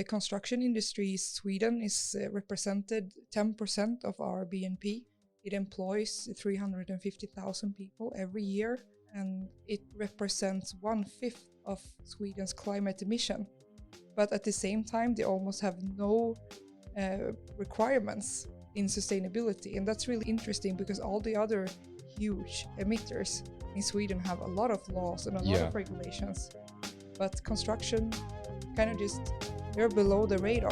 the construction industry in Sweden is represented 10% of our BNP. It employs 350,000 people every year, and it represents 1/5 of Sweden's climate emission. But at the same time, they almost have no requirements in sustainability. And that's really interesting because all the other huge emitters in Sweden have a lot of laws and a lot of regulations. But construction kind of just, they're below the radar.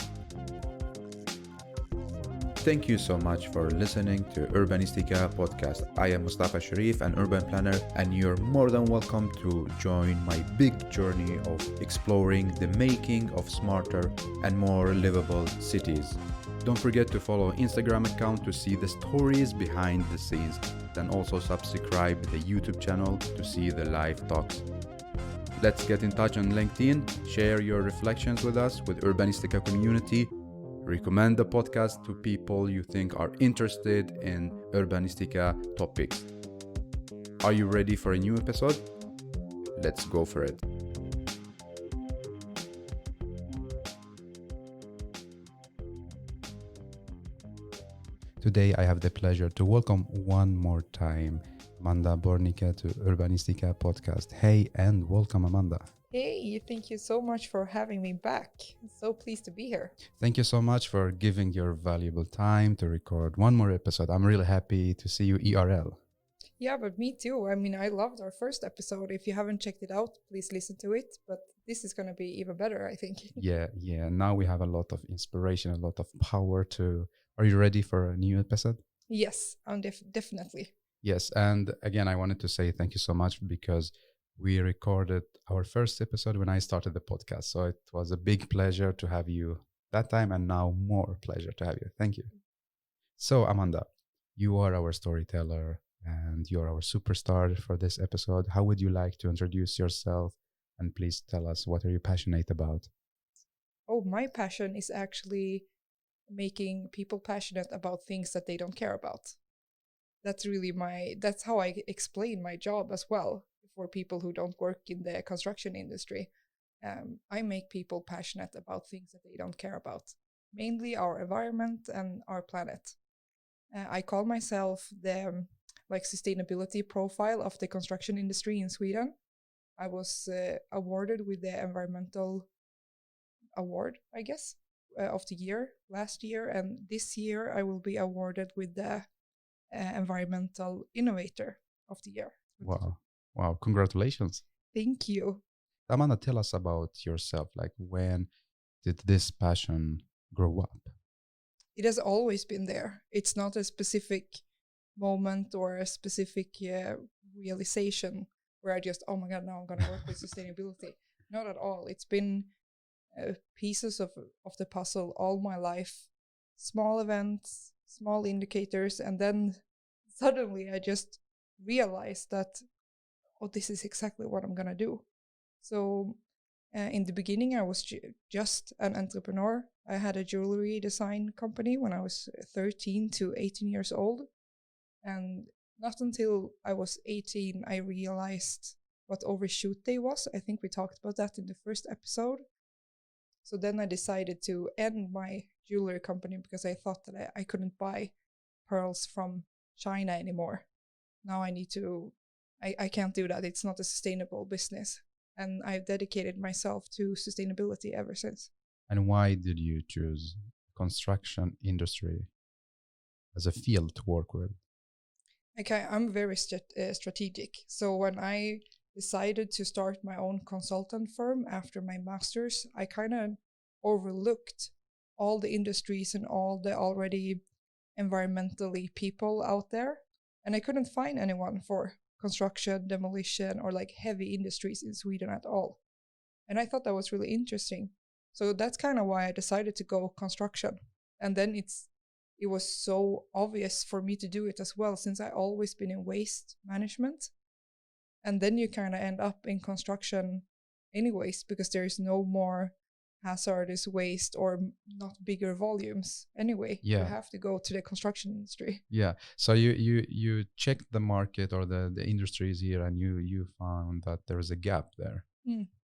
Thank you so much for listening to Urbanistica podcast. I am Mustafa Sharif, an urban planner, and you're more than welcome to join my big journey of exploring the making of smarter and more livable cities. Don't forget to follow Instagram account to see the stories behind the scenes, and also subscribe the YouTube channel to see the live talks. Let's get in touch on LinkedIn, share your reflections with us, with Urbanistica community. Recommend the podcast to people you think are interested in Urbanistica topics. Are you ready for a new episode? Let's go for it. Today I have the pleasure to welcome one more time Amanda Borneke to Urbanistica podcast. Hey, and welcome, Amanda. Hey, thank you so much for having me back. I'm so pleased to be here. Thank you so much for giving your valuable time to record one more episode. I'm really happy to see you IRL. Yeah, but me too. I mean, I loved our first episode. If you haven't checked it out, please listen to it. But this is going to be even better, I think. Yeah. Now we have a lot of inspiration, a lot of power to... Are you ready for a new episode? Yes, I'm definitely. Yes, and again, I wanted to say thank you so much because we recorded our first episode when I started the podcast. So it was a big pleasure to have you that time, and now more pleasure to have you. Thank you. So Amanda, you are our storyteller and you're our superstar for this episode. How would you like to introduce yourself? And please tell us, what are you passionate about? Oh, my passion is actually making people passionate about things that they don't care about. That's really that's how I explain my job as well. For people who don't work in the construction industry, I make people passionate about things that they don't care about, mainly our environment and our planet. I call myself the sustainability profile of the construction industry in Sweden. I was awarded with the environmental award, I guess, of the year last year, and this year I will be awarded with the environmental innovator of the year. Wow, congratulations. Thank you. Amanda, tell us about yourself. Like, when did this passion grow up? It has always been there. It's not a specific moment or a specific realization where I just, oh my God, now I'm going to work with sustainability. Not at all. It's been pieces of the puzzle all my life. Small events, small indicators, and then suddenly I just realized that, oh, this is exactly what I'm going to do. So in the beginning, I was just an entrepreneur. I had a jewelry design company when I was 13 to 18 years old. And not until I was 18, I realized what overshoot day was. I think we talked about that in the first episode. So then I decided to end my jewelry company because I thought that I couldn't buy pearls from China anymore. Now I need to, I can't do that. It's not a sustainable business. And I've dedicated myself to sustainability ever since. And why did you choose construction industry as a field to work with? Okay, I'm very strategic. So when I decided to start my own consultant firm after my master's, I kind of overlooked all the industries and all the already environmentally people out there. And I couldn't find anyone for construction, demolition, or heavy industries in Sweden at all. And I thought that was really interesting. So that's kind of why I decided to go construction. And then it was so obvious for me to do it as well, since I always been in waste management. And then you kind of end up in construction anyways, because there is no more hazardous waste or not bigger volumes anyway. Yeah. You have to go to the construction industry. Yeah. So you checked the market or the industries here, and you found that there is a gap there.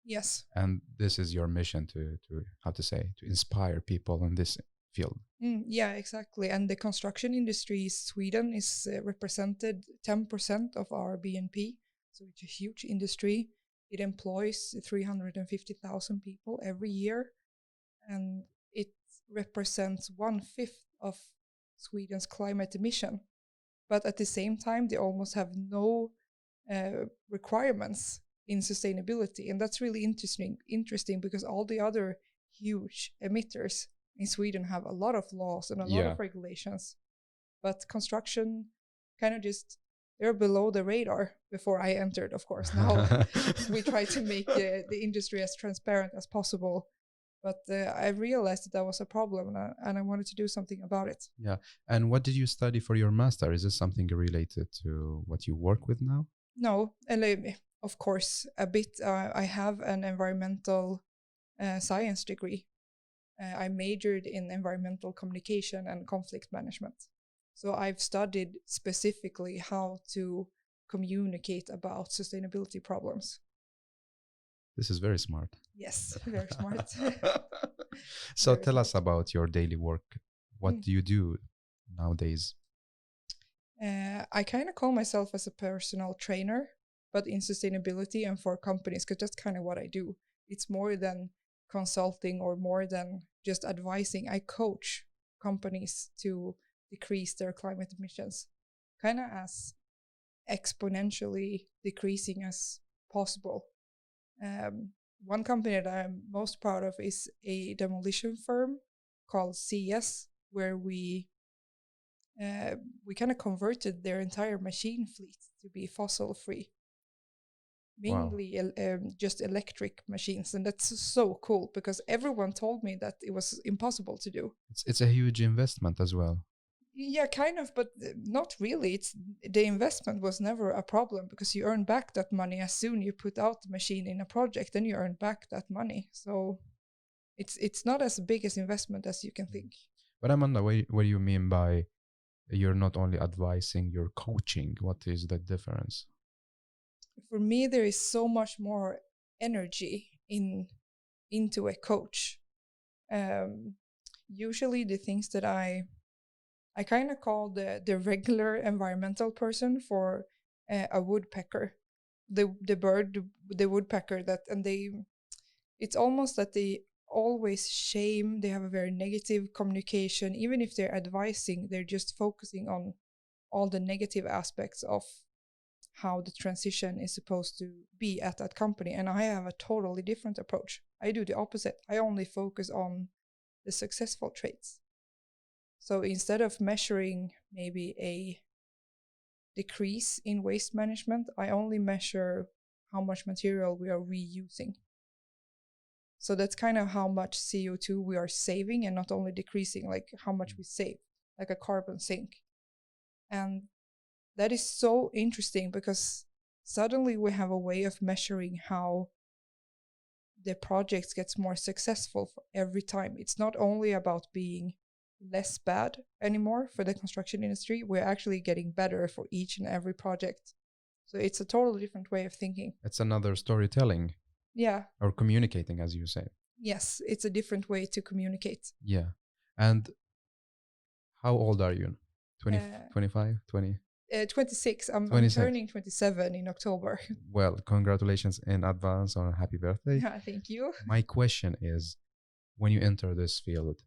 Yes. And this is your mission to how to say, to inspire people in this field. Yeah, exactly. And the construction industry in Sweden is represented 10% of our BNP. So it's a huge industry. It employs 350,000 people every year. And it represents 1/5 of Sweden's climate emission. But at the same time, they almost have no requirements in sustainability. And that's really interesting because all the other huge emitters in Sweden have a lot of laws and a lot of regulations. But construction kind of just, they're below the radar before I entered, of course. Now we try to make the industry as transparent as possible. But I realized that was a problem, and I wanted to do something about it. Yeah. And what did you study for your master? Is this something related to what you work with now? No, and of course, a bit. I have an environmental science degree. I majored in environmental communication and conflict management. So I've studied specifically how to communicate about sustainability problems. This is very smart. Yes, very smart. So Very tell smart. us about your daily work. What do you do nowadays? I kind of call myself as a personal trainer, but in sustainability and for companies, because that's kind of what I do. It's more than consulting or more than just advising. I coach companies to decrease their climate emissions, kind of as exponentially decreasing as possible. One company that I'm most proud of is a demolition firm called CS, where we kind of converted their entire machine fleet to be fossil free, mainly just electric machines. And that's so cool because everyone told me that it was impossible to do. It's a huge investment as well. Yeah, kind of, but not really. It's the investment was never a problem because you earn back that money as soon you put out the machine in a project, then you earn back that money. So it's not as big as investment as you can think. But I'm on the way. What do you mean by you're not only advising, you're coaching? What is the difference? For me, there is so much more energy into a coach. Usually the things that I kind of call the regular environmental person for a woodpecker, the bird, the woodpecker, it's almost that they always shame, they have a very negative communication. Even if they're advising, they're just focusing on all the negative aspects of how the transition is supposed to be at that company. And I have a totally different approach. I do the opposite. I only focus on the successful traits. So instead of measuring maybe a decrease in waste management, I only measure how much material we are reusing. So that's kind of how much CO2 we are saving and not only decreasing, like how much we save, like a carbon sink. And that is so interesting because suddenly we have a way of measuring how the project gets more successful for every time. It's not only about being less bad anymore for the construction industry. We're actually getting better for each and every project. So it's a totally different way of thinking. It's another storytelling. Yeah. Or communicating, as you say. Yes, it's a different way to communicate. Yeah. And how old are you? 25, 20? 26. I'm turning 27 in October. Well, congratulations in advance on a happy birthday. Yeah, thank you. My question is, when you enter this field,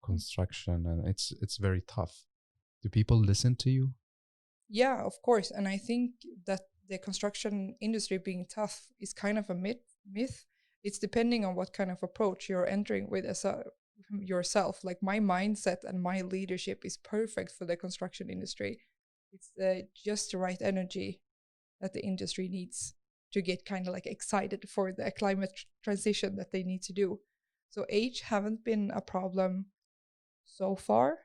construction, and it's very tough, do people listen to you? Yeah, of course. And I think that the construction industry being tough is kind of a myth. It's depending on what kind of approach you're entering with as yourself. Like my mindset and my leadership is perfect for the construction industry. It's just the right energy that the industry needs to get kind of like excited for the climate transition that they need to do. So age haven't been a problem so far,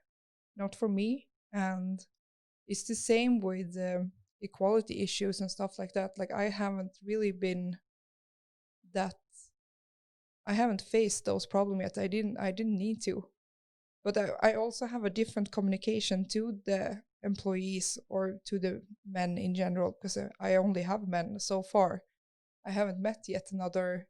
not for me. And it's the same with equality issues and stuff like that. Like I haven't really been I haven't faced those problems yet. I didn't need to. But I also have a different communication to the employees or to the men in general, because I only have men so far. I haven't met yet another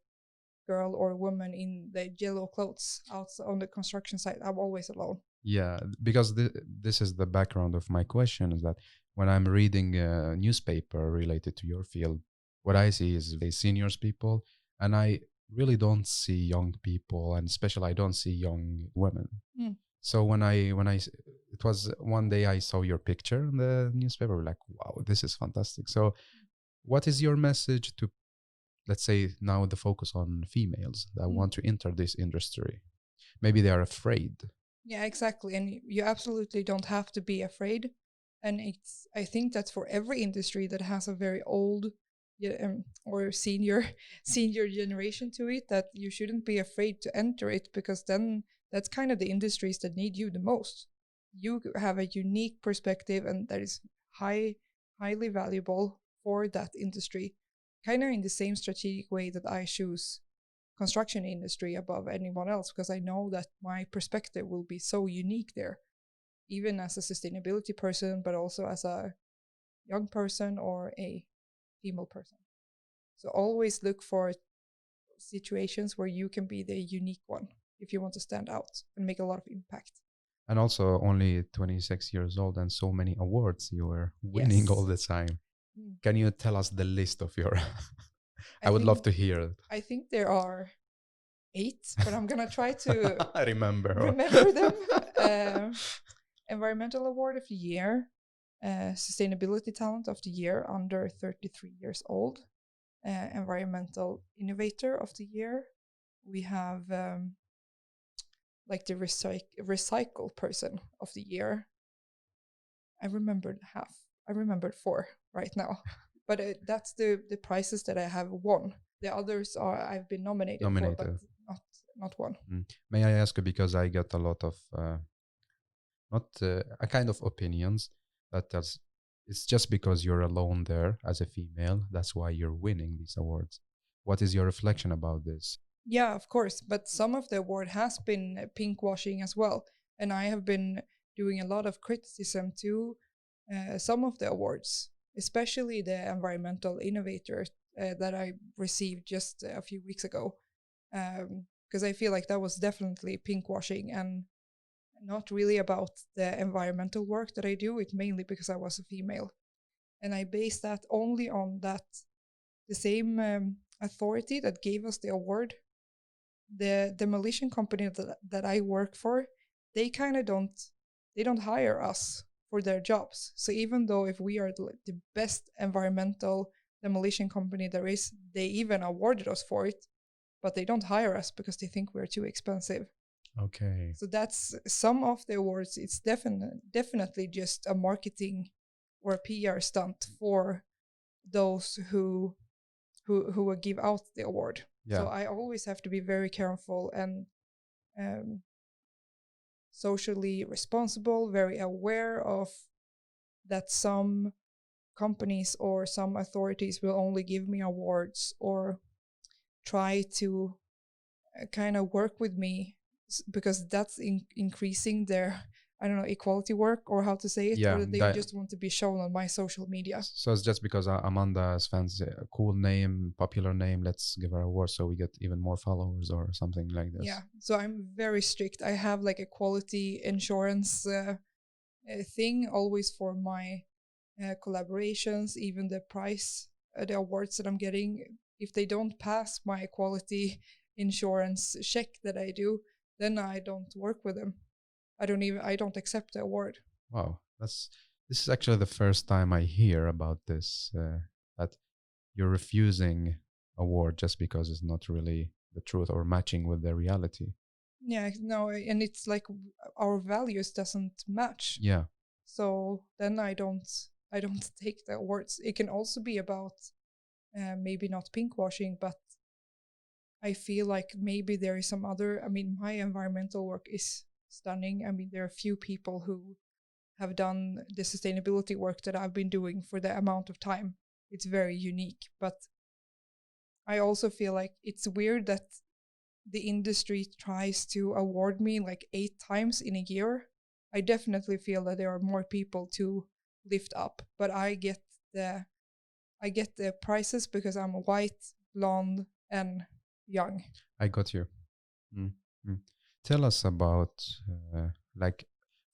girl or woman in the yellow clothes out on the construction site. I'm always alone. Yeah, because this is the background of my question, is that when I'm reading a newspaper related to your field, what I see is the seniors people, and I really don't see young people, and especially I don't see young women. Mm. So it was one day I saw your picture in the newspaper, like, wow, this is fantastic. So what is your message to, let's say now the focus on females that want to enter this industry? Maybe they are afraid. Yeah, exactly. And you absolutely don't have to be afraid. And I think that's for every industry that has a very old or senior generation to it, that you shouldn't be afraid to enter it, because then that's kind of the industries that need you the most. You have a unique perspective, and that is highly valuable for that industry, kind of in the same strategic way that I choose construction industry above anyone else, because I know that my perspective will be so unique there, even as a sustainability person, but also as a young person or a female person. So always look for situations where you can be the unique one if you want to stand out and make a lot of impact. And also only 26 years old and so many awards you were winning all the time. Can you tell us the list of your... I would love to hear it. I think there are 8, but I'm going to try to remember them. Environmental Award of the Year, Sustainability Talent of the Year under 33 years old, Environmental Innovator of the Year. We have like the Recycle Person of the Year. I remembered 4 right now. But that's the prizes that I have won. The others are I've been nominated. For, but not won. May I ask you, because I get a lot of a kind of opinions that it's just because you're alone there as a female, that's why you're winning these awards. What is your reflection about this? Yeah, of course. But some of the award has been pink washing as well. And I have been doing a lot of criticism to some of the awards, especially the Environmental Innovator that I received just a few weeks ago. Because I feel like that was definitely pink washing and not really about the environmental work that I do. It's mainly because I was a female. And I based that only on that the same authority that gave us the award, the demolition company that I work for, they kind of don't hire us for their jobs. So even though if we are the best environmental demolition company there is, they even awarded us for it, but they don't hire us because they think we're too expensive. Okay. So that's some of the awards. It's definitely just a marketing or a PR stunt for those who will give out the award. Yeah. So I always have to be very careful and socially responsible, very aware of that some companies or some authorities will only give me awards or try to kind of work with me because that's increasing their, I don't know, equality work or how to say it, or they just want to be shown on my social media. So it's just because Amanda is fancy, a cool name, popular name, let's give her a award so we get even more followers or something like this. Yeah, so I'm very strict. I have like a quality insurance thing always for my collaborations, even the price, the awards that I'm getting. If they don't pass my quality insurance check that I do, then I don't work with them. I don't accept the award. Wow, this is actually the first time I hear about this, that you're refusing award just because it's not really the truth or matching with the reality. Yeah, no, and it's like our values doesn't match. Yeah. So then I don't take the awards. It can also be about maybe not pink washing, but I feel like maybe there is some other, I mean, my environmental work is stunning. I mean, there are few people who have done the sustainability work that I've been doing for the amount of time. It's very unique, but I also feel like it's weird that the industry tries to award me like 8 times in a year. I definitely feel that there are more people to lift up, but I get the prizes because I'm white, blonde, and young. I got you. Tell us about like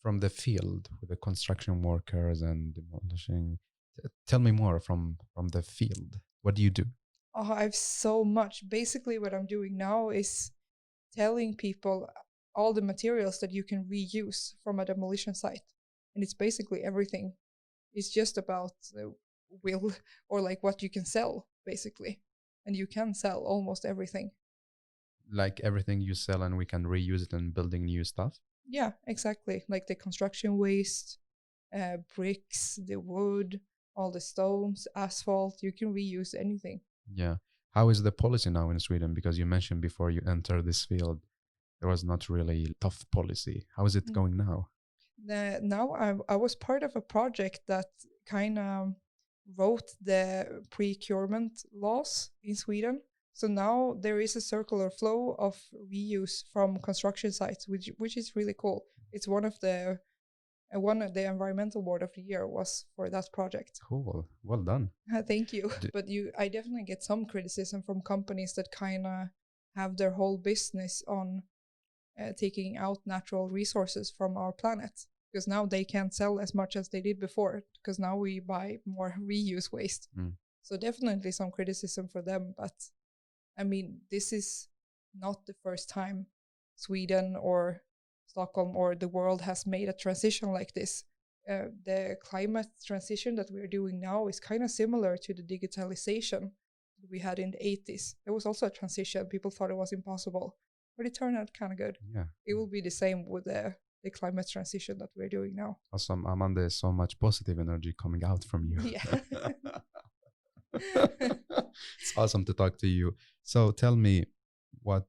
from the field with the construction workers and demolishing. Tell me more from the field. What do you do? Oh, I have so much. Basically, what I'm doing now is telling people all the materials that you can reuse from a demolition site. And it's basically everything. It's just about the will or like what you can sell, basically. And you can sell almost everything. Like everything you sell and we can reuse it in building new stuff? Yeah, exactly. Like the construction waste, bricks, the wood, all the stones, asphalt, you can reuse anything. Yeah. How is the policy now in Sweden? Because you mentioned before you enter this field, there was not really tough policy. How is it going now? Now I was part of a project that kind of wrote the procurement laws in Sweden. So now there is a circular flow of reuse from construction sites, which is really cool. It's one of the environmental board of the year was for that project. Cool. Well done. Thank you. But I definitely get some criticism from companies that kind of have their whole business on taking out natural resources from our planet, because now they can't sell as much as they did before, because now we buy more reuse waste. So definitely some criticism for them. But I mean, this is not the first time Sweden or Stockholm or the world has made a transition like this. The climate transition that we're doing now is kind of similar to the digitalization we had in the 80s. There was also a transition. People thought it was impossible, but it turned out kind of good. Yeah. It will be the same with the climate transition that we're doing now. Awesome. Amanda, there's so much positive energy coming out from you. Yeah. It's awesome to talk to you. So tell me, what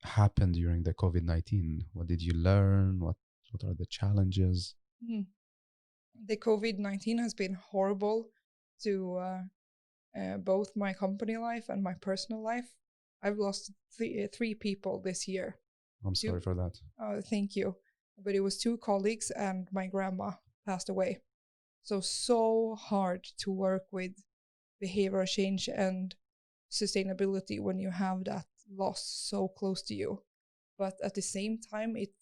happened during the COVID-19? What did you learn? What are the challenges? The COVID-19 has been horrible to both my company life and my personal life. I've lost three people this year. I'm sorry for that. Thank you. But it was 2 colleagues and my grandma passed away. So hard to work with behavioral change and sustainability when you have that loss so close to you. But at the same time, it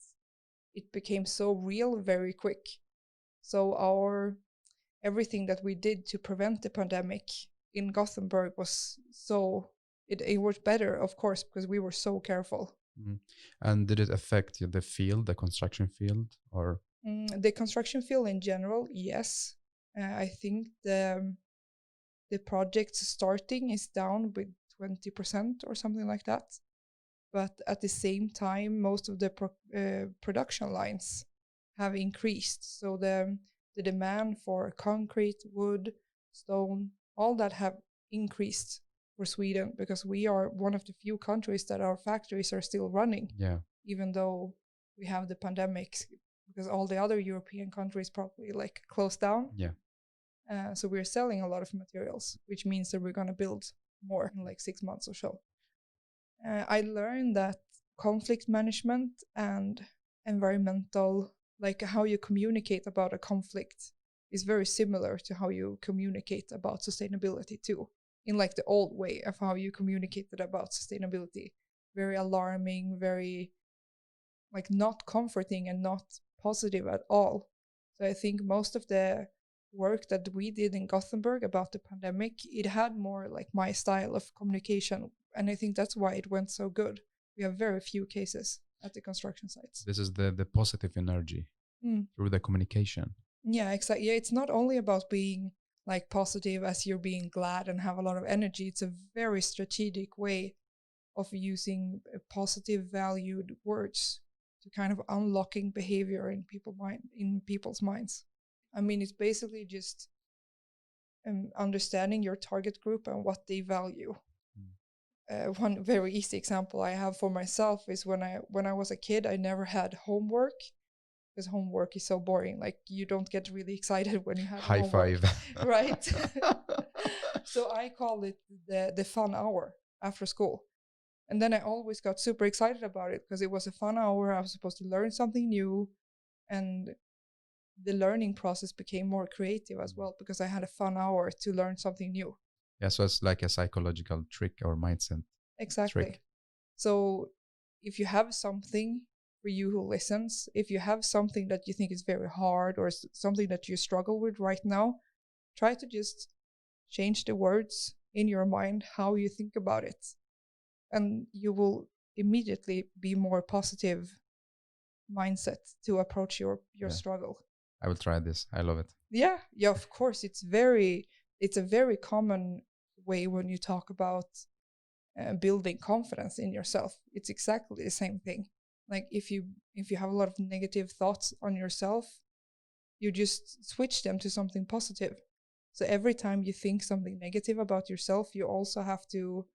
became so real very quick. So everything that we did to prevent the pandemic in Gothenburg was it was better, of course, because we were so careful. And did it affect the field, the construction field, or? The construction field in general, yes. I think the project starting is down with 20% or something like that. But at the same time, most of the production lines have increased. So the demand for concrete, wood, stone, all that have increased for Sweden, because we are one of the few countries that our factories are still running. Yeah. Even though we have the pandemic, because all the other European countries probably like closed down. Yeah. So we're selling a lot of materials, which means that we're going to build more in like 6 months or so. I learned that conflict management and environmental, like how you communicate about a conflict, is very similar to how you communicate about sustainability too, in like the old way of how you communicated about sustainability. Very alarming, very like not comforting and not positive at all. So I think most of the work that we did in Gothenburg about the pandemic, it had more like my style of communication. And I think that's why it went so good. We have very few cases at the construction sites. This is the positive energy through the communication. Yeah, exactly. Yeah, it's not only about being like positive as you're being glad and have a lot of energy. It's a very strategic way of using positive valued words to kind of unlocking behavior in people's minds. I mean, it's basically just understanding your target group and what they value. One very easy example I have for myself is when I was a kid, I never had homework, because homework is so boring. Like, you don't get really excited when you have high homework. five. Right? So I called it the fun hour after school. And then I always got super excited about it because it was a fun hour. I was supposed to learn something new, and the learning process became more creative as well because I had a fun hour to learn something new. Yeah, so it's like a psychological trick or mindset Exactly. trick. So if you have something, for you who listens, if you have something that you think is very hard or something that you struggle with right now, try to just change the words in your mind, how you think about it. And you will immediately be more positive mindset to approach your Yeah. struggle. I will try this. I love it. Yeah, of course. It's a very common way when you talk about building confidence in yourself. It's exactly the same thing. Like if you have a lot of negative thoughts on yourself, you just switch them to something positive. So every time you think something negative about yourself, you also have to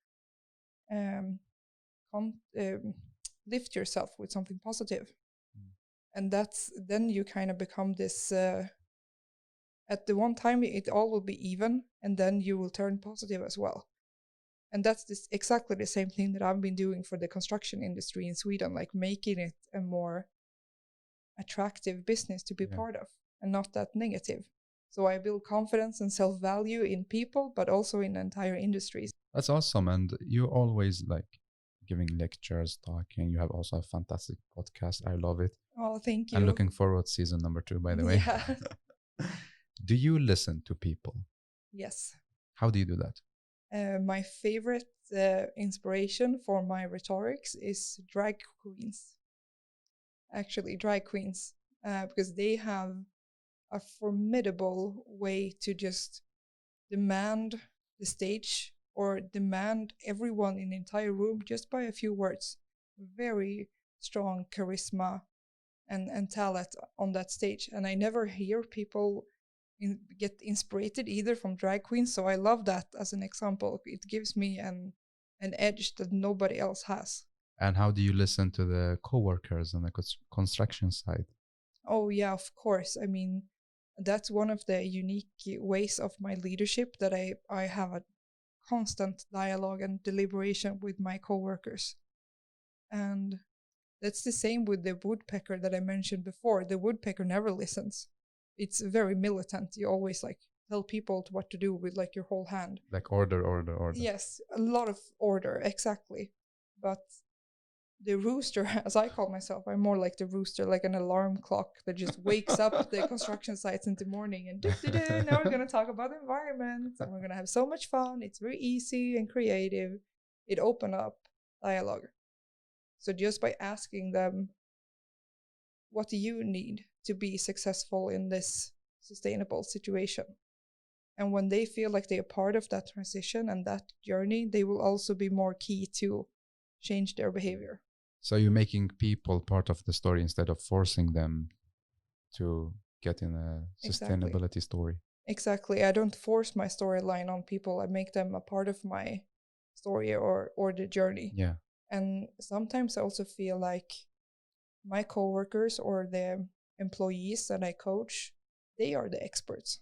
um, lift yourself with something positive. And then you kind of become this at the one time it all will be even, and then you will turn positive as well. And that's exactly the same thing that I've been doing for the construction industry in Sweden, like making it a more attractive business to be part of and not that negative. So I build confidence and self-value in people, but also in entire industries. That's awesome. And you always like giving lectures, talking. You have also a fantastic podcast. I love it. Oh, thank you. I'm looking forward to season number 2, by the way. Yeah. Do you listen to people? Yes. How do you do that? My favorite inspiration for my rhetorics is drag queens. Actually, drag queens, because they have a formidable way to just demand the stage or demand everyone in the entire room just by a few words. Very strong charisma and talent on that stage. And I never hear people get inspired either from drag queens. So I love that as an example. It gives me an edge that nobody else has. And how do you listen to the coworkers on the construction side? Oh, yeah, of course. I mean, that's one of the unique ways of my leadership, that I have a constant dialogue and deliberation with my coworkers. And that's the same with the woodpecker that I mentioned before. The woodpecker never listens. It's very militant. You always like tell people what to do with like your whole hand. Like order. Yes, a lot of order, exactly. But the rooster, as I call myself, I'm more like the rooster, like an alarm clock that just wakes up the construction sites in the morning and now we're going to talk about the environment and we're going to have so much fun. It's very easy and creative. It opened up dialogue. So just by asking them, what do you need to be successful in this sustainable situation? And when they feel like they are part of that transition and that journey, they will also be more key to change their behavior. So you're making people part of the story instead of forcing them to get in a sustainability story. Exactly. I don't force my storyline on people. I make them a part of my story or the journey. Yeah. And sometimes I also feel like my coworkers or the employees that I coach, they are the experts.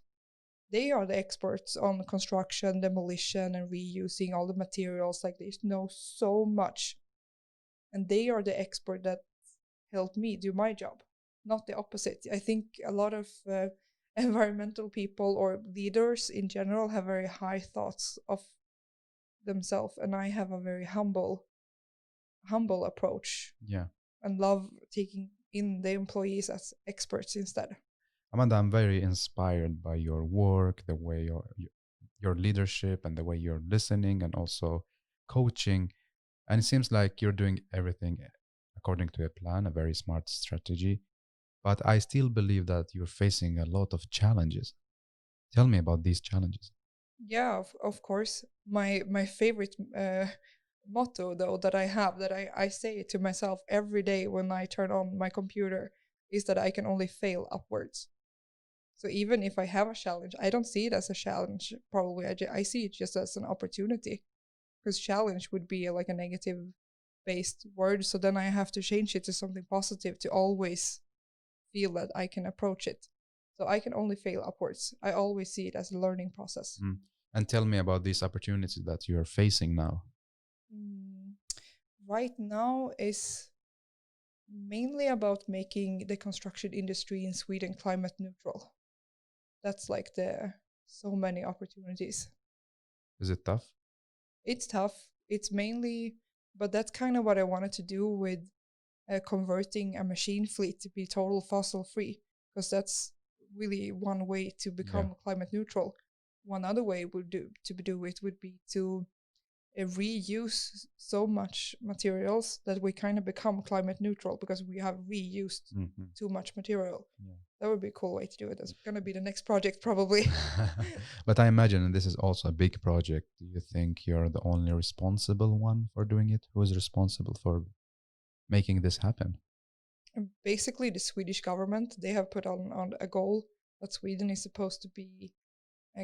They are the experts on construction, demolition, and reusing all the materials. Like, they know so much. And they are the expert that helped me do my job, not the opposite. I think a lot of environmental people or leaders in general have very high thoughts of themselves, and I have a very humble approach. Yeah. And love taking in the employees as experts instead. Amanda, I'm very inspired by your work, the way your leadership, and the way you're listening and also coaching. And it seems like you're doing everything according to a plan, a very smart strategy. But I still believe that you're facing a lot of challenges. Tell me about these challenges. Yeah, of course. My favorite motto, though, that I have, that I say to myself every day when I turn on my computer, is that I can only fail upwards. So even if I have a challenge, I don't see it as a challenge. Probably I see it just as an opportunity, because challenge would be like a negative based word. So then I have to change it to something positive to always feel that I can approach it. So I can only fail upwards. I always see it as a learning process. And tell me about these opportunities that you're facing now. Right now is mainly about making the construction industry in Sweden climate neutral. That's like so many opportunities. Is it tough? It's tough. It's mainly, but that's kind of what I wanted to do with converting a machine fleet to be total fossil free, because that's really one way to become climate neutral. One other way would do it would be to reuse so much materials that we kind of become climate neutral because we have reused too much material. That would be a cool way to do it. That's going to be the next project probably. But I imagine this is also a big project. Do you think you're the only responsible one for doing it? Who is responsible for making this happen? And basically the Swedish government, they have put on a goal that Sweden is supposed to be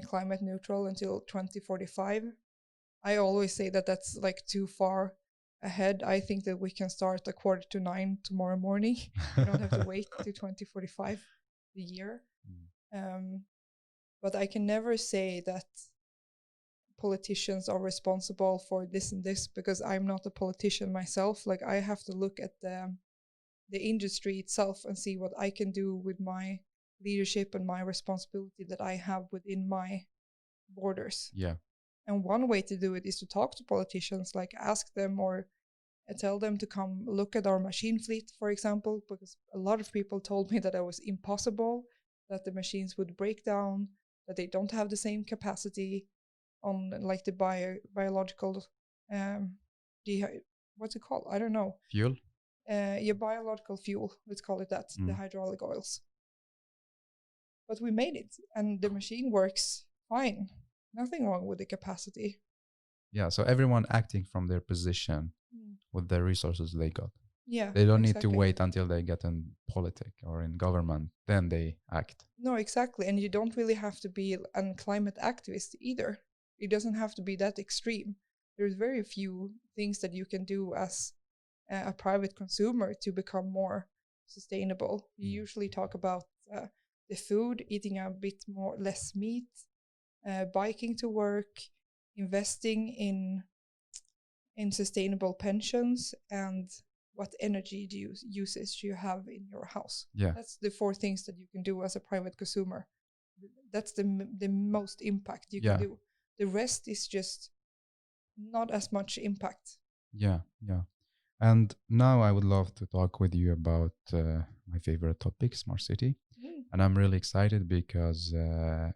climate neutral until 2045. I always say that that's like too far ahead. I think that we can start 8:45 tomorrow morning. We don't have to wait to 2045, the year. But I can never say that politicians are responsible for this and this, because I'm not a politician myself. Like, I have to look at the industry itself and see what I can do with my leadership and my responsibility that I have within my borders. Yeah. And one way to do it is to talk to politicians, like ask them or tell them to come look at our machine fleet, for example, because a lot of people told me that it was impossible, that the machines would break down, that they don't have the same capacity on like the biological, what's it called? I don't know. Fuel? Biological fuel, let's call it that, the hydraulic oils. But we made it, and the machine works fine. Nothing wrong with the capacity. Yeah, so everyone acting from their position with the resources they got. Yeah, they don't need to wait until they get in politics or in government, then they act. No, exactly. And you don't really have to be a climate activist either. It doesn't have to be that extreme. There's very few things that you can do as a private consumer to become more sustainable. You usually talk about the food, eating a bit less meat, biking to work, investing in sustainable pensions, and what energy usage you have in your house. Yeah, that's the 4 things that you can do as a private consumer. That's the most impact you can do. The rest is just not as much impact. Yeah. And now I would love to talk with you about my favorite topic, smart city. And I'm really excited because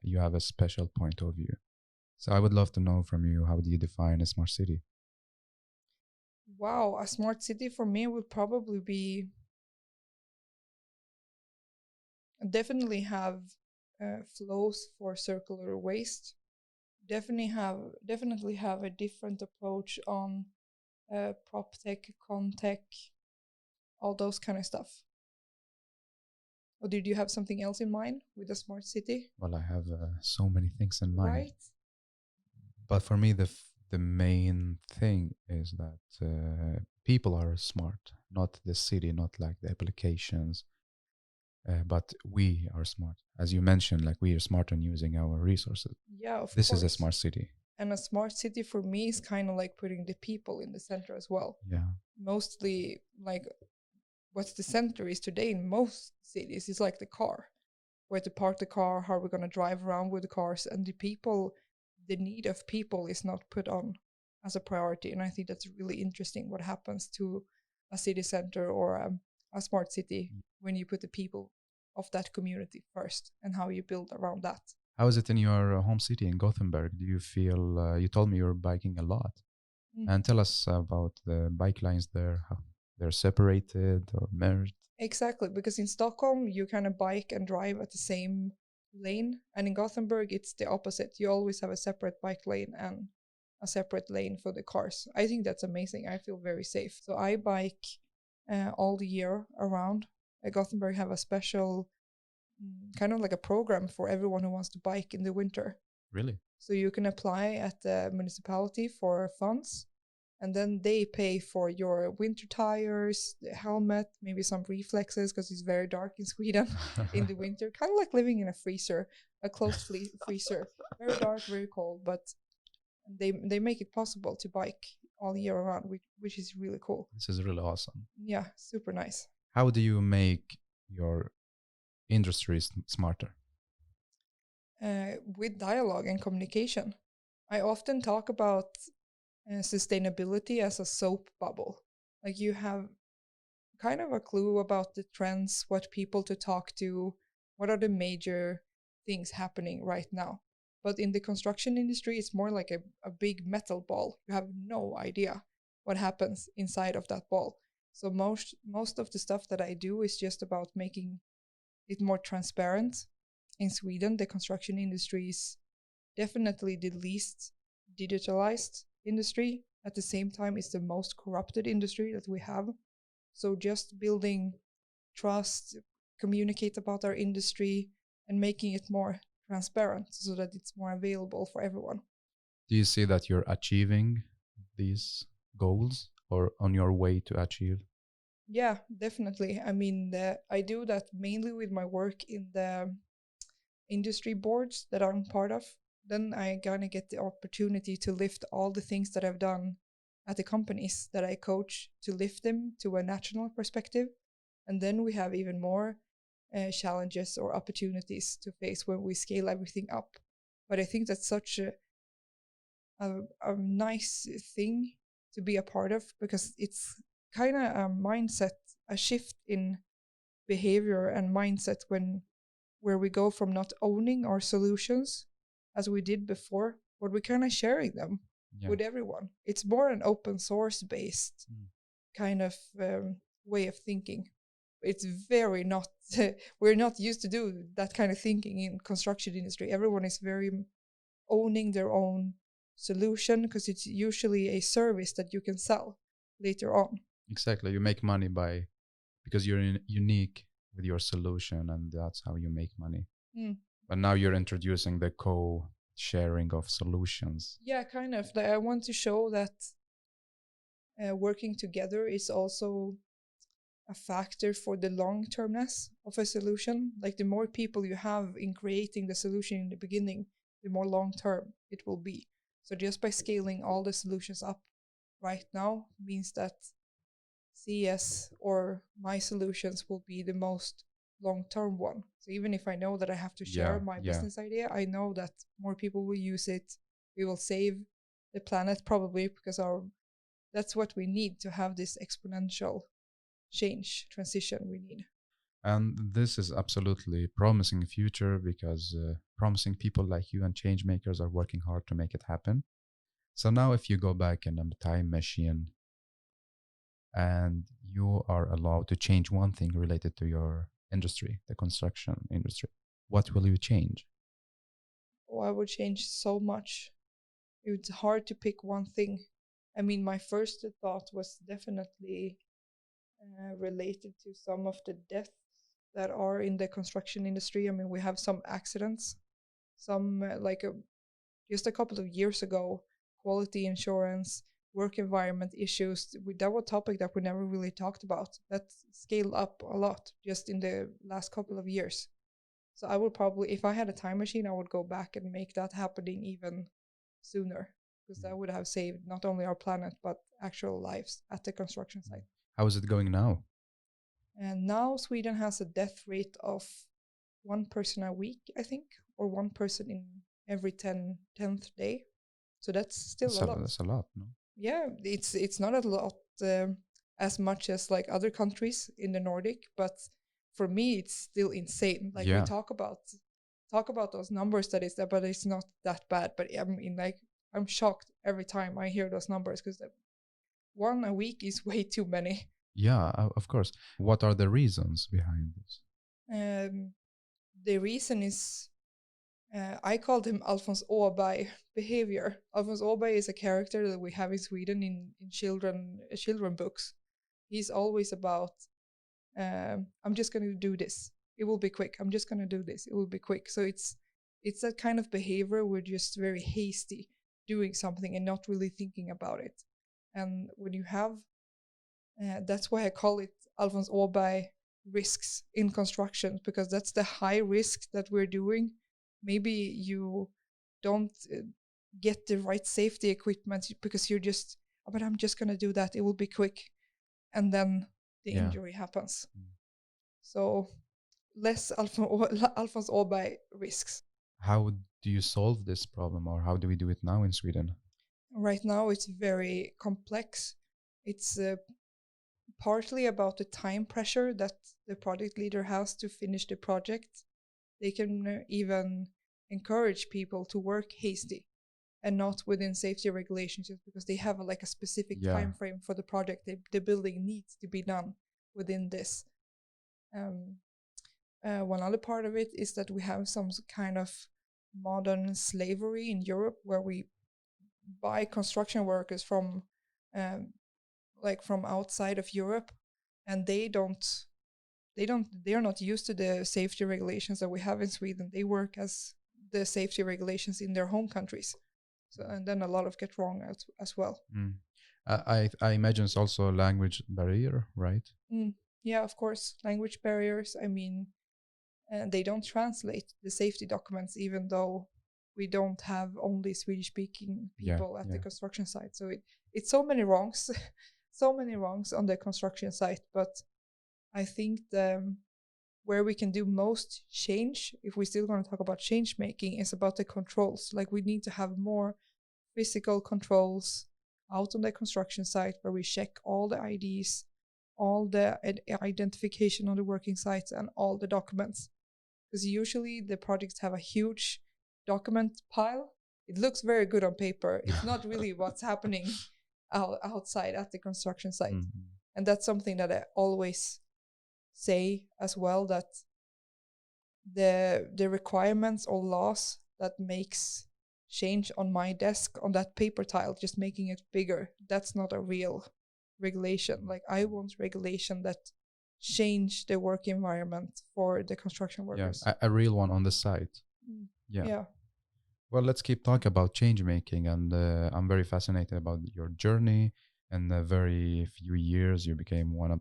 you have a special point of view. So I would love to know from you, how do you define a smart city? Wow, a smart city for me would probably be definitely have flows for circular waste. Definitely have a different approach on prop tech, con tech, all those kind of stuff. Or did you have something else in mind with a smart city? Well, I have so many things in mind. Right. But for me, the main thing is that people are smart, not the city, not like the applications, but we are smart. As you mentioned, like we are smart on using our resources. Yeah, of course. This is a smart city. And a smart city for me is kind of like putting the people in the center as well. Yeah. Mostly like what's the center is today in most cities is like the car. Where to park the car, how we're going to drive around with the cars, and the need of people is not put on as a priority. And I think that's really interesting what happens to a city center or a smart city when you put the people of that community first and how you build around that. How is it in your home city in Gothenburg? Do you feel, you told me you're biking a lot. And tell us about the bike lines there, how they're separated or merged. Exactly, because in Stockholm, you kind of bike and drive at the same lane. And in Gothenburg, it's the opposite. You always have a separate bike lane and a separate lane for the cars. I think that's amazing. I feel very safe. So I bike all the year around. Gothenburg have a special kind of like a program for everyone who wants to bike in the winter. Really? So you can apply at the municipality for funds, and then they pay for your winter tires, the helmet, maybe some reflexes, because it's very dark in Sweden in the winter. Kind of like living in a freezer, a closed freezer. Very dark, very cold, but they make it possible to bike all year around, which is really cool. This is really awesome. Yeah, super nice. How do you make your industry smarter? With dialogue and communication. I often talk about sustainability as a soap bubble. Like you have kind of a clue about the trends, what people to talk to, what are the major things happening right now. But in the construction industry, it's more like a big metal ball. You have no idea what happens inside of that ball. So most of the stuff that I do is just about making it more transparent. In Sweden, the construction industry is definitely the least digitalized industry. At the same time, it's the most corrupted industry that we have. So just building trust, communicate about our industry, and making it more transparent so that it's more available for everyone. Do you see that you're achieving these goals or on your way to achieve? Yeah, definitely. I mean, I do that mainly with my work in the industry boards that I'm part of. Then I gonna get the opportunity to lift all the things that I've done at the companies that I coach, to lift them to a national perspective. And then we have even more challenges or opportunities to face when we scale everything up. But I think that's such a nice thing to be a part of, because it's kind of a mindset, a shift in behavior and mindset where we go from not owning our solutions as we did before, but we're kind of sharing them with everyone. It's more an open source based kind of way of thinking. It's very not, we're not used to do that kind of thinking in construction industry. Everyone is very owning their own solution because it's usually a service that you can sell later on. Exactly. You make money because you're unique with your solution, and that's how you make money. But now you're introducing the co-sharing of solutions. Yeah, kind of. Like, I want to show that working together is also a factor for the long-termness of a solution. Like the more people you have in creating the solution in the beginning, the more long-term it will be. So just by scaling all the solutions up right now means that CS or my solutions will be the most long-term one. So even if I know that I have to share my business idea, I know that more people will use it. We will save the planet probably, because that's what we need to have this exponential transition we need. And this is absolutely promising future, because promising people like you and change makers are working hard to make it happen. So now if you go back in a time machine and you are allowed to change one thing related to your industry, the construction industry, what will you change? Oh, I would change so much. It's hard to pick one thing. I mean, my first thought was definitely related to some of the deaths that are in the construction industry. I mean, we have some accidents, some just a couple of years ago, quality insurance, work environment issues. That was a topic that we never really talked about. That scaled up a lot just in the last couple of years. So I would probably, if I had a time machine, I would go back and make that happening even sooner, because that would have saved not only our planet, but actual lives at the construction site. How is it going now? And now Sweden has a death rate of 1 person a week, I think, or 1 person in every 10th day. So that's still a lot. That's a lot, no? Yeah, it's not a lot as much as like other countries in the Nordic, but for me it's still insane. Like we talk about those numbers that is there, but it's not that bad. But I mean, like, I'm shocked every time I hear those numbers, because 1 a week is way too many. Yeah, of course. What are the reasons behind this? The reason is, I called him Alfons Åberg behavior. Alfons Åberg is a character that we have in Sweden in children books. He's always about, I'm just going to do this. It will be quick. I'm just going to do this. It will be quick. So it's that kind of behavior. We're just very hasty doing something and not really thinking about it. And when you have, that's why I call it Alfons Åberg risks in construction, because that's the high risk that we're doing. Maybe you don't get the right safety equipment because you're just, oh, but I'm just going to do that. It will be quick. And then the injury happens. So less Alfons Åberg risks. How do you solve this problem, or how do we do it now in Sweden? Right now, it's very complex. It's partly about the time pressure that the project leader has to finish the project. They can even encourage people to work hasty and not within safety regulations, just because they have like a specific time frame for the project. The building needs to be done within this. One other part of it is that we have some kind of modern slavery in Europe, where we buy construction workers from outside of Europe, and they are not used to the safety regulations that we have in Sweden. They work as the safety regulations in their home countries. So, and then a lot of get wrong as well. I imagine it's also a language barrier, right? Yeah, of course, language barriers. I mean, they don't translate the safety documents, even though we don't have only Swedish-speaking people at the construction site. So it's so many wrongs, so many wrongs on the construction site. But I think where we can do most change, if we're still going to talk about change making, is about the controls. Like, we need to have more physical controls out on the construction site, where we check all the IDs, all the identification on the working sites, and all the documents. Because usually the projects have a huge document pile. It looks very good on paper. It's not really what's happening outside at the construction site. And that's something that I always say as well, that the requirements or laws that makes change on my desk on that paper tile, just making it bigger, that's not a real regulation. Like, I want regulation that change the work environment for the construction workers. A real one on the site. Well, let's keep talking about change making, and I'm very fascinated about your journey. In a very few years, you became one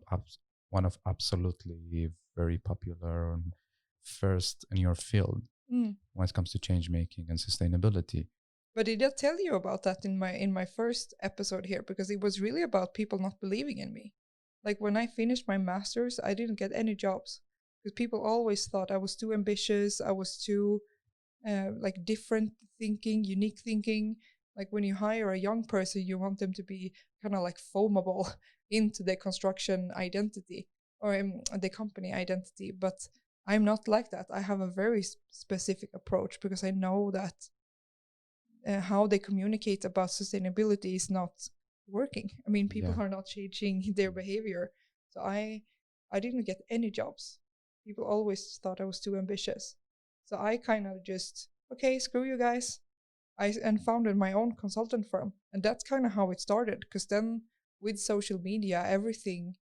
of absolutely very popular and first in your field when it comes to change making and sustainability. But did I tell you about that in my first episode here? Because it was really about people not believing in me. Like, when I finished my master's, I didn't get any jobs because people always thought I was too ambitious. I was too different thinking, unique thinking. Like, when you hire a young person, you want them to be kind of like foamable into the construction identity or the company identity. But I'm not like that. I have a very specific approach, because I know that how they communicate about sustainability is not working. I mean, people are not changing their behavior. So I didn't get any jobs. People always thought I was too ambitious. So I kind of just, okay, screw you guys. And founded my own consultant firm. And that's kind of how it started. Because then with social media, everything,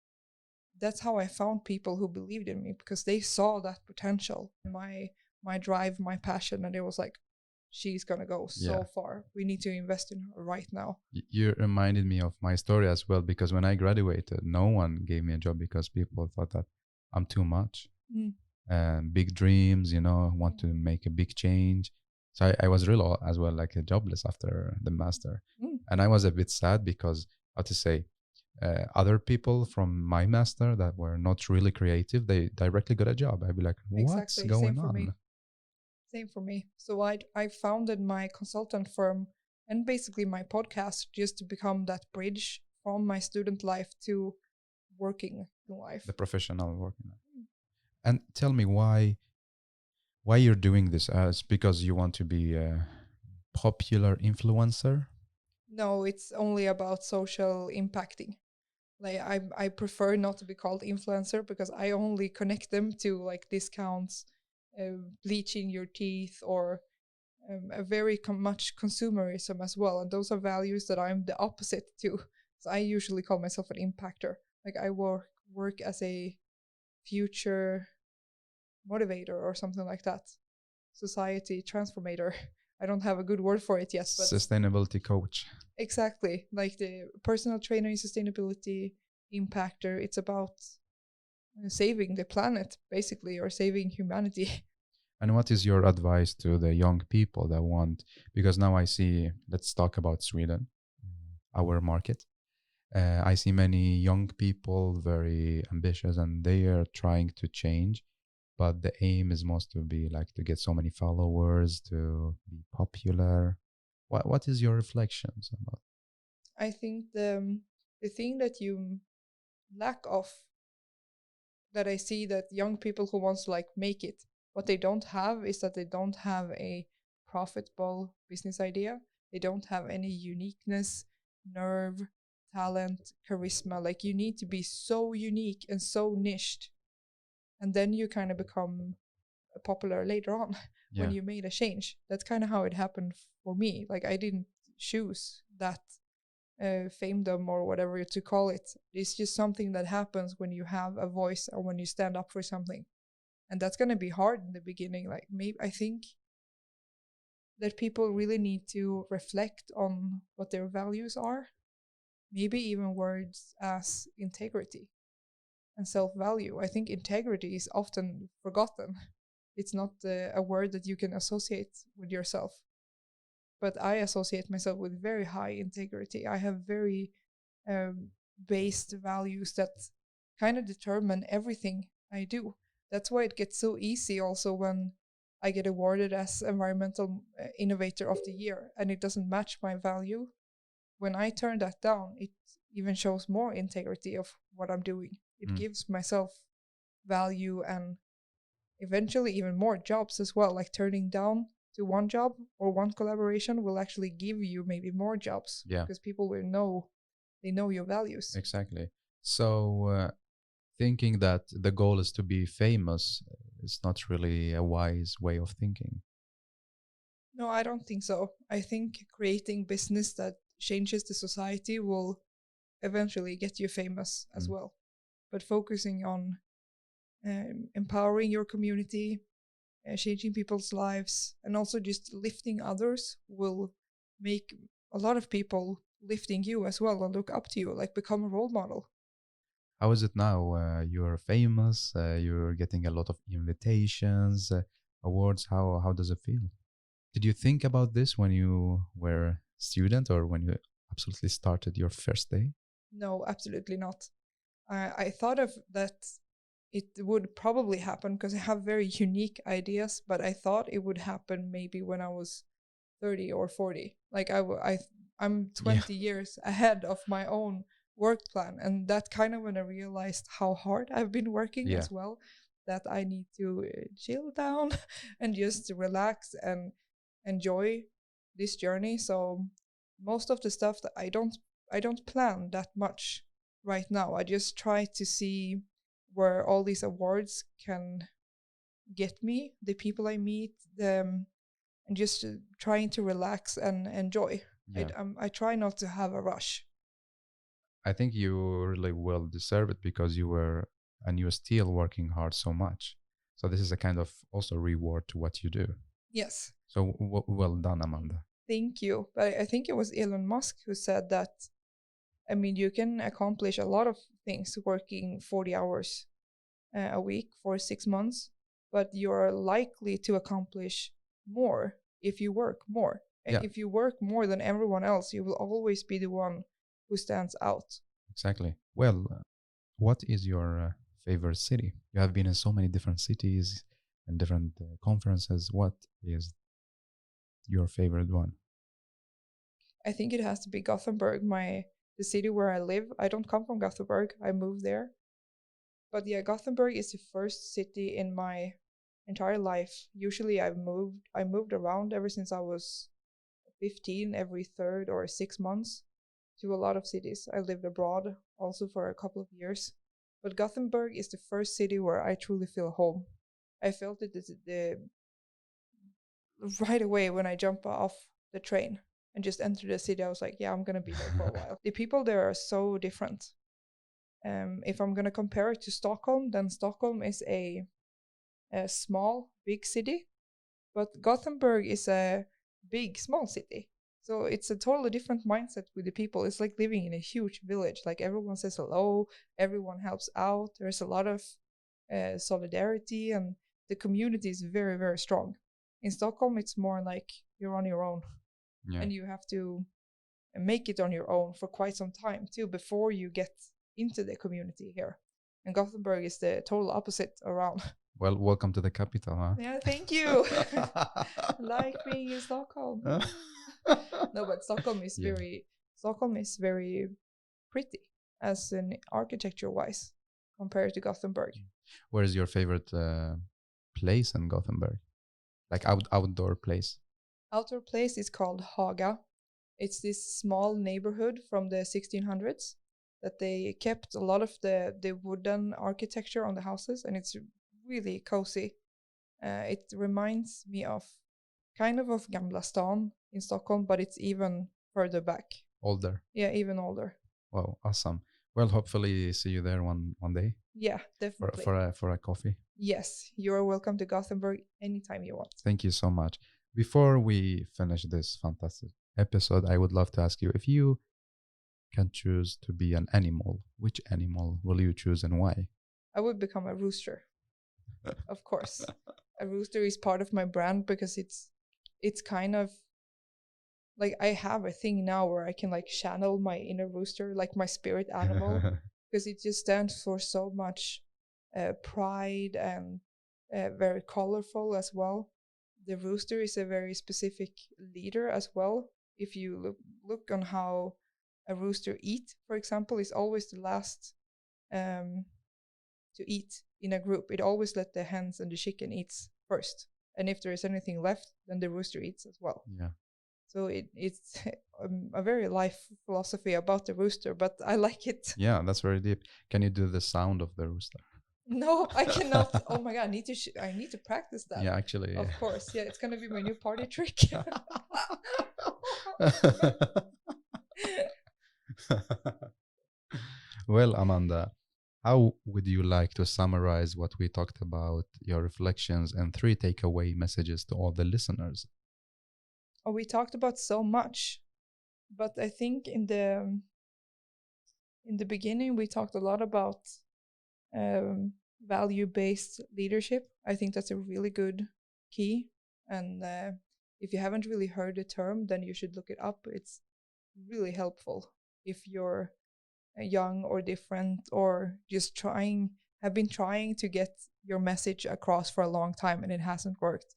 that's how I found people who believed in me, because they saw that potential, my drive, my passion. And it was like, she's going to go so far. We need to invest in her right now. You reminded me of my story as well, because when I graduated, no one gave me a job because people thought that I'm too much. Big dreams, want to make a big change. So I was really as well like jobless after the master. And I was a bit sad because, how to say, other people from my master that were not really creative, they directly got a job. I'd be like, what's going on? Same for me. So I founded my consultant firm and basically my podcast just to become that bridge from my student life to working life. The professional working life. And tell me why you're doing this. It's because you want to be a popular influencer? No, it's only about social impacting. Like, I prefer not to be called influencer, because I only connect them to like discounts, bleaching your teeth, or a very much consumerism as well. And those are values that I'm the opposite to. So I usually call myself an impactor. Like, I work as a future motivator or something like that. Society transformator. I don't have a good word for it yet. But sustainability coach. Exactly. Like the personal trainer in sustainability, impactor. It's about saving the planet, basically, or saving humanity. And what is your advice to the young people that want, because now I see, let's talk about Sweden, our market. I see many young people, very ambitious, and they are trying to change. but the aim is most to be like to get so many followers, to be popular. What is your reflections about? I think the thing that you lack of, that I see that young people who wants to like make it, what they don't have is that they don't have a profitable business idea. They don't have any uniqueness, nerve, talent, charisma. Like you need to be so unique and so niched, and then you kind of become popular later on when you made a change. That's kind of how it happened for me. Like I didn't choose that famedom or whatever to call it. It's just something that happens when you have a voice or when you stand up for something, and that's going to be hard in the beginning. Like maybe I think that people really need to reflect on what their values are, maybe even words as integrity and self-value. I think integrity is often forgotten. It's not a word that you can associate with yourself, but I associate myself with very high integrity. I have very based values that kind of determine everything I do. That's why it gets so easy also when I get awarded as Environmental Innovator of the Year and it doesn't match my value. When I turn that down, it even shows more integrity of what I'm doing. It gives myself value and eventually even more jobs as well. Like turning down to one job or one collaboration will actually give you maybe more jobs, because people will know, they know your values. Exactly. So thinking that the goal is to be famous is not really a wise way of thinking. No, I don't think so. I think creating business that changes the society will eventually get you famous as well. But focusing on empowering your community, changing people's lives, and also just lifting others will make a lot of people lifting you as well and look up to you, like become a role model. How is it now? You're famous, you're getting a lot of invitations, awards. How does it feel? Did you think about this when you were a student or when you absolutely started your first day? No, absolutely not. I thought of that it would probably happen because I have very unique ideas, but I thought it would happen maybe when I was 30 or 40. Like I'm 20 years ahead of my own work plan. And that kind of when I realized how hard I've been working as well, that I need to chill down and just relax and enjoy this journey. So most of the stuff that I don't plan that much right now. I just try to see where all these awards can get me, the people I meet, and just trying to relax and enjoy. I try not to have a rush. I think you really well deserve it because and you're still working hard so much. So this is a kind of also reward to what you do. Yes. So well done, Amanda. Thank you. But I think it was Elon Musk who said that, I mean, you can accomplish a lot of things working 40 hours a week for 6 months, but you're likely to accomplish more if you work more. And if you work more than everyone else, you will always be the one who stands out. Exactly. Well, what is your favorite city? You have been in so many different cities and different conferences. What is your favorite one? I think it has to be Gothenburg, the city where I live. I don't come from Gothenburg. I moved there. But yeah, Gothenburg is the first city in my entire life. Usually I moved around ever since I was 15, every 3rd or 6 months, to a lot of cities. I lived abroad also for a couple of years. But Gothenburg is the first city where I truly feel home. I felt it right away when I jumped off the train and just entered the city. I was like, yeah, I'm going to be here for a while. The people there are so different. If I'm going to compare it to Stockholm, then Stockholm is a small, big city. But Gothenburg is a big, small city. So it's a totally different mindset with the people. It's like living in a huge village. Like everyone says hello, everyone helps out. There's a lot of solidarity, and the community is very, very strong. In Stockholm, it's more like you're on your own, and you have to make it on your own for quite some time too before you get into the community here. And Gothenburg is the total opposite around. Well, welcome to the capital, huh? Yeah, thank you. Like being in Stockholm. No, but Stockholm is very pretty as an architecture wise compared to Gothenburg. Where is your favorite place in Gothenburg? Like outdoor place? Outdoor place is called Haga. It's this small neighborhood from the 1600s that they kept a lot of the wooden architecture on the houses, and it's really cozy. It reminds me of kind of Gamla stan in Stockholm, but it's even further back. Older. Yeah, even older. Wow, awesome. Well, hopefully see you there one day. Yeah, definitely. For a coffee. Yes, you're welcome to Gothenburg anytime you want. Thank you so much. Before we finish this fantastic episode, I would love to ask you, if you can choose to be an animal, which animal will you choose and why? I would become a rooster. Of course. A rooster is part of my brand because it's kind of like I have a thing now where I can like channel my inner rooster, like my spirit animal, because it just stands for so much pride and very colorful as well. The rooster is a very specific leader as well. If you look on how a rooster eat, for example, is always the last to eat in a group. It always let the hens and the chicken eats first, and if there is anything left, then the rooster eats as well. Yeah. So it's a very life philosophy about the rooster, but I like it. Yeah, that's very deep. Can you do the sound of the rooster? No, I cannot. Oh my god, I need to practice that. Yeah, actually. Of course, yeah, it's gonna be my new party trick. Well, Amanda, how would you like to summarize what we talked about, your reflections, and 3 takeaway messages to all the listeners? Oh, we talked about so much, but I think in the beginning we talked a lot about value-based leadership. I think that's a really good key, and if you haven't really heard the term, then you should look it up. It's really helpful if you're young or different or just have been trying to get your message across for a long time and it hasn't worked.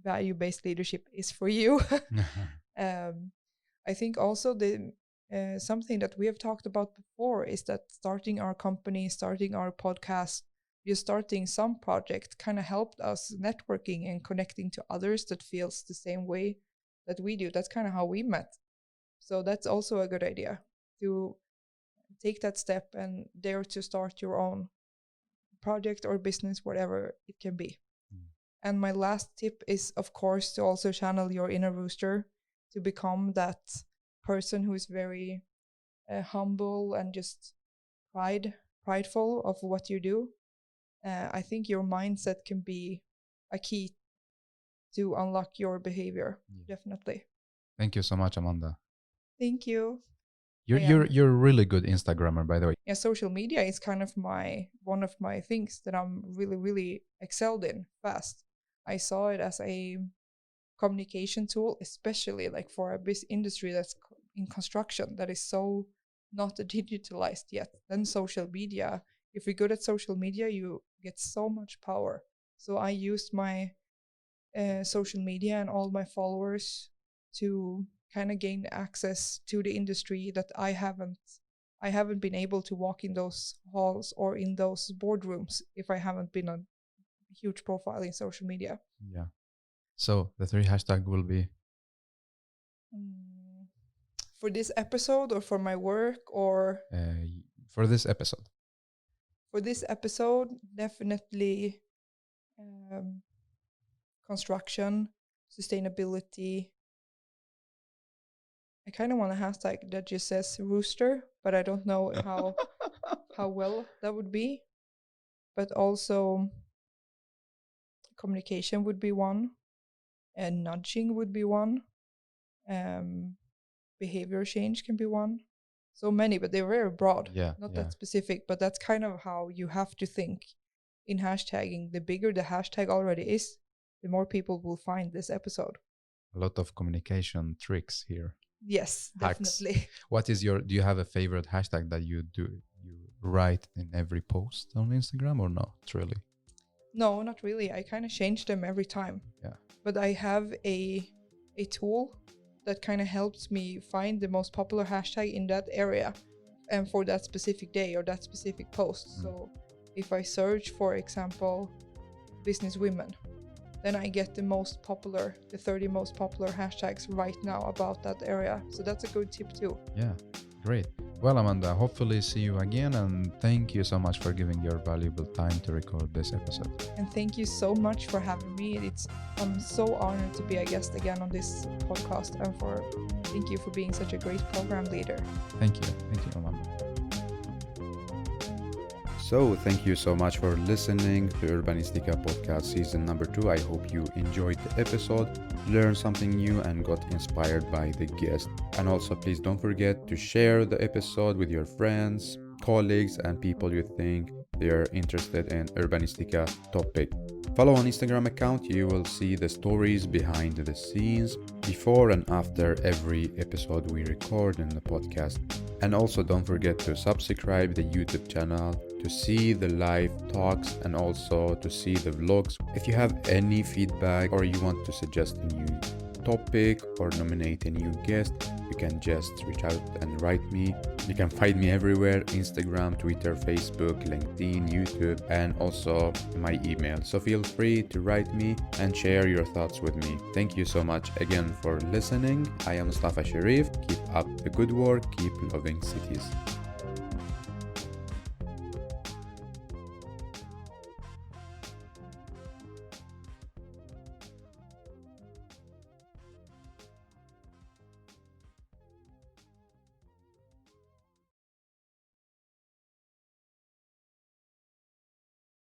Value-based leadership is for you. I think also something that we have talked about before is that starting our company, starting our podcast, just starting some project kind of helped us networking and connecting to others that feels the same way that we do. That's kind of how we met. So that's also a good idea to take that step and dare to start your own project or business, whatever it can be. And my last tip is, of course, to also channel your inner rooster, to become that person who is very humble and just prideful of what you do. I think your mindset can be a key to unlock your behavior. Definitely. Thank you so much, Amanda. Thank you. You're a really good Instagrammer, by the way. Yeah, social media is kind of one of my things that I'm really, really excelled in fast. I saw it as a communication tool, especially like for a business industry that's in construction that is so not digitalized yet. Then social media, if you're good at social media, you get so much power. So I used my social media and all my followers to kind of gain access to the industry that I haven't been able to walk in those halls or in those boardrooms if I haven't been a huge profile in social media. Yeah. So the 3 hashtag will be for this episode or for my work or for this episode. For this episode, definitely construction, sustainability. I kind of want a hashtag that just says rooster, but I don't know how well that would be. But also communication would be one, and nudging would be one. Behavior change can be one. So many, but they're very broad, not that specific, but that's kind of how you have to think in hashtagging. The bigger the hashtag already is, the more people will find this episode. A lot of communication tricks here. Yes, definitely. What is do you have a favorite hashtag that you write in every post on Instagram or not really? No, not really. I kind of change them every time. Yeah. But I have a tool that kind of helps me find the most popular hashtag in that area and for that specific day or that specific post. So if I search, for example, business women, then I get the 30 most popular hashtags right now about that area. So that's a good tip too. Yeah, great. Well, Amanda, hopefully see you again, and thank you so much for giving your valuable time to record this episode. And thank you so much for having me. I'm so honored to be a guest again on this podcast, and thank you for being such a great program leader. Thank you, Amanda. So thank you so much for listening to Urbanistica podcast season number 2. I hope you enjoyed the episode, learned something new, and got inspired by the guest. And also please don't forget to share the episode with your friends, colleagues, and people you think they're interested in Urbanistica topic. Follow on Instagram account. You will see the stories behind the scenes before and after every episode we record in the podcast. And also don't forget to subscribe the YouTube channel to see the live talks and also to see the vlogs. If you have any feedback or you want to suggest a new topic or nominate a new guest, you can just reach out and write me. You can find me everywhere: Instagram, Twitter, Facebook, LinkedIn, YouTube, and also my email. So feel free to write me and share your thoughts with me. Thank you so much again for listening. I am Mustafa Sharif. Keep up the good work. Keep loving cities.